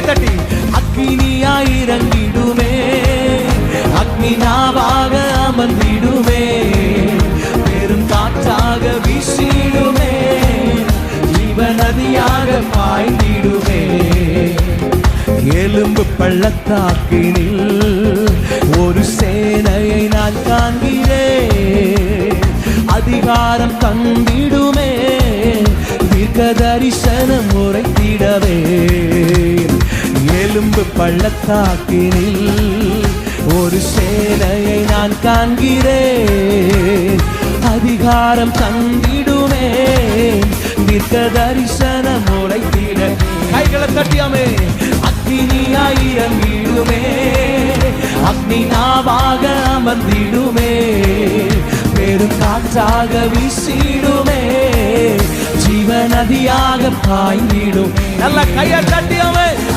தட்டி அக்கினியாய் இறங்கிடுமே, அக்னி நாவாக அமர்ந்திடுமே, பெரும் காற்றாக வீசிடுமே, ஜீவ நதியாக பாய்ந்திடுமே. எலும்பு பள்ளத்தாக்கினில் ஒரு சேனையை நான் காண்கிறேன், அதிகாரம் தந்திடுமே, தீர்க்க தரிசனம் உரைத்திடவே. எலும்பு பள்ளத்தாக்கினில் ஒரு சேனையை நான் காண்கிறேன், அதிகாரம் தந்திடுமே, தீர்க்க தரிசனம் உரைத்திட. கைகளை தட்டியாமே. அக்னியாய் இறங்கிடுமே, அக்னி நாவாக அமர்ந்திடுமே, பெரும் காற்றாக வீசிடுமே, ஜீவ நதியாக பாய்ந்திடும். நல்ல கையை தட்டியாமே.